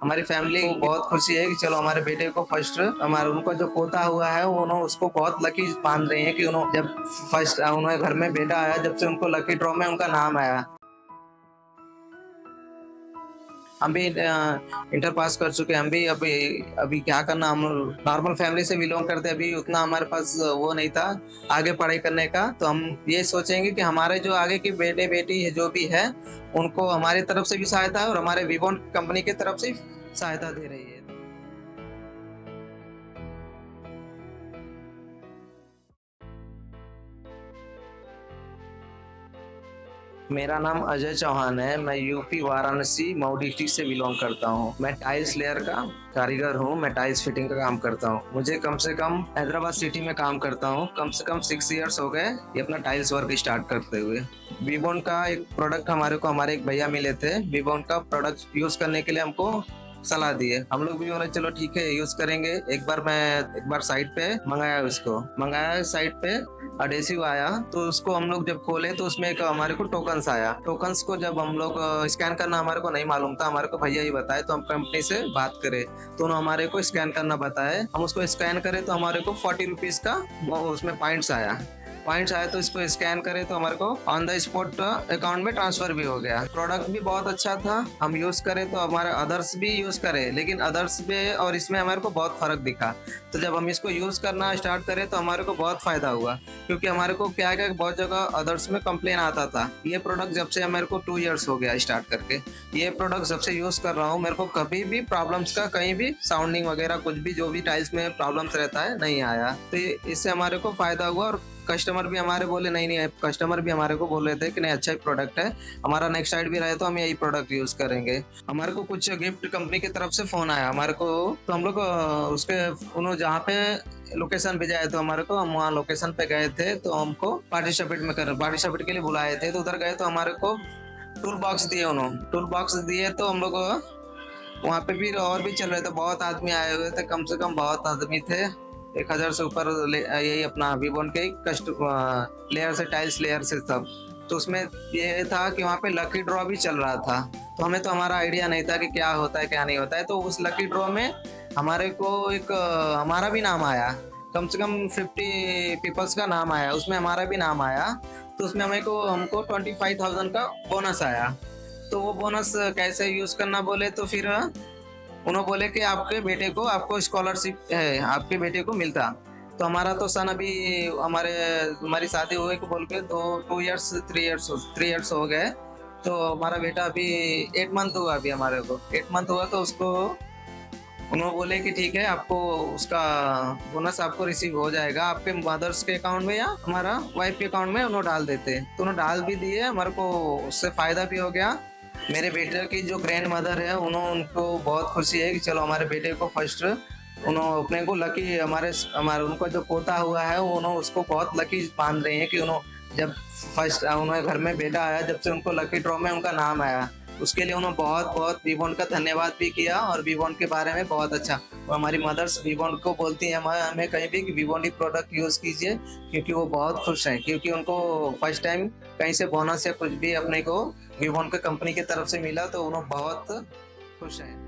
हमारी फैमिली को बहुत खुशी है कि चलो हमारे बेटे को फर्स्ट, हमारा उनका जो पोता हुआ है उन्होंने उसको बहुत लकी मान रहे हैं कि उन्होंने जब फर्स्ट उन्हें घर में बेटा आया, जब से उनको लकी ड्रॉ में उनका नाम आया। हम भी इंटर पास कर चुके हैं। हम भी अभी अभी क्या करना, हम नॉर्मल फैमिली से बिलोंग करते हैं। अभी उतना हमारे पास वो नहीं था आगे पढ़ाई करने का, तो हम ये सोचेंगे कि हमारे जो आगे के बेटे बेटी है जो भी है, उनको हमारी तरफ से भी सहायता है और हमारे विवोन कंपनी की तरफ से सहायता दे रही है। मेरा नाम अजय चौहान है। मैं यूपी वाराणसी मऊ डिस्ट्रिक्ट से बिलोंग करता हूँ। मैं टाइल्स लेयर का कारीगर हूँ। मैं टाइल्स फिटिंग का काम करता हूँ। मुझे कम से कम हैदराबाद सिटी में काम करता हूँ। कम से कम 6 इयर्स हो गए ये अपना टाइल्स वर्क स्टार्ट करते हुए। विवोन का एक प्रोडक्ट हमारे एक भैया मिले थे। विवोन का प्रोडक्ट यूज करने के लिए हमको सलाह दिए। हम लोग भी बोले चलो ठीक है यूज करेंगे। एक बार साइट पे मंगाया साइट पे अडेसिव आया, तो उसको हम लोग जब खोले तो उसमें एक हमारे को टोकन्स आया। टोकन्स को जब हम लोग स्कैन करना हमारे को नहीं मालूम था, हमारे को भैया ही बताए, तो हम कंपनी से बात करे तो उन्होंने हमारे को स्कैन करना बताए। हम उसको स्कैन करे तो हमारे को 40 रुपीज का उसमें पॉइंट्स आए, तो इसको स्कैन करे तो हमारे को ऑन द स्पॉट अकाउंट में ट्रांसफर भी हो गया। प्रोडक्ट भी बहुत अच्छा था। हम यूज करें तो हमारे अदर्स भी यूज करें, लेकिन अदर्स में और इसमें हमारे को बहुत फर्क दिखा। तो जब हम इसको यूज करना स्टार्ट करें तो हमारे को बहुत फायदा हुआ, क्योंकि हमारे को क्या क्या बहुत जगह अदर्स में कंप्लेन आता था। ये प्रोडक्ट जब से मेरे को 2 इयर्स हो गया स्टार्ट करके, ये प्रोडक्ट जब से यूज कर रहा हूँ, मेरे को कभी भी प्रॉब्लम्स का कहीं भी साउंडिंग वगैरह कुछ भी जो भी टाइल्स में प्रॉब्लम्स रहता है नहीं आया। तो इससे हमारे को फायदा हुआ और कस्टमर भी हमारे बोले नहीं, कस्टमर भी हमारे को बोल रहे थे कि नहीं अच्छा ही प्रोडक्ट है, हमारा नेक्स्ट साइड भी रहे तो हम यही प्रोडक्ट यूज करेंगे। हमारे को कुछ गिफ्ट कंपनी की तरफ से फोन आया हमारे को, तो हम लोग उसके उन्होंने जहाँ पे लोकेशन भेजा है तो हमारे को, हम वहाँ लोकेशन पे गए थे, तो हमको पार्टिसिपेट के लिए बुलाए थे। तो उधर गए तो हमारे को टूल बॉक्स दिए, तो हम लोग वहाँ पे भी और भी चल रहे थे। बहुत आदमी आए हुए थे, कम से कम बहुत आदमी थे, 1,000 से ऊपर। यही अपना विवोन के कस्ट लेयर से, टाइल्स लेयर से सब। तो उसमें ये था कि वहाँ पे लकी ड्रॉ भी चल रहा था। तो हमें तो हमारा आइडिया नहीं था कि क्या होता है क्या नहीं होता है। तो उस लकी ड्रॉ में हमारे को एक हमारा भी नाम आया। कम से कम 50 पीपल्स का नाम आया, उसमें हमारा भी नाम आया। तो उसमें हमको 25,000 का बोनस आया। तो वो बोनस कैसे यूज करना बोले तो फिर उन्होंने बोले कि आपको स्कॉलरशिप है, आपके बेटे को मिलता। तो हमारा तो सन अभी हमारी शादी हुए को बोल के तो 2 इयर्स 3 इयर्स हो गए। तो हमारा बेटा अभी 8 मंथ हुआ। अभी हमारे को 8 मंथ हुआ, तो उसको उन्होंने बोले कि ठीक है आपको उसका बोनस आपको रिसीव हो जाएगा आपके मदर्स के अकाउंट में या हमारा वाइफ के अकाउंट में उन्होंने डाल देते। तो उन्होंने डाल भी दिए, हमारे को उससे फायदा भी हो गया। मेरे बेटे की जो ग्रैंड मदर है उनको बहुत खुशी है कि चलो हमारे बेटे को फर्स्ट, उन्होंने अपने को लकी, हमारे उनका जो पोता हुआ है उन्होंने उसको बहुत लकी मान रहे हैं कि उन्होंने जब फर्स्ट उन्हें घर में बेटा आया, जब से उनको लकी ड्रॉ में उनका नाम आया, उसके लिए उन्होंने बहुत बहुत विवोन का धन्यवाद भी किया और विवोन के बारे में बहुत अच्छा। और हमारी मदर्स विवोन को बोलती हैं हमें कहीं भी कि विवोन ही प्रोडक्ट यूज़ कीजिए, क्योंकि वो बहुत खुश हैं, क्योंकि उनको फर्स्ट टाइम कहीं से बोनस या कुछ भी अपने को विवोन के कंपनी की तरफ से मिला, तो उन्होंने बहुत खुश हैं।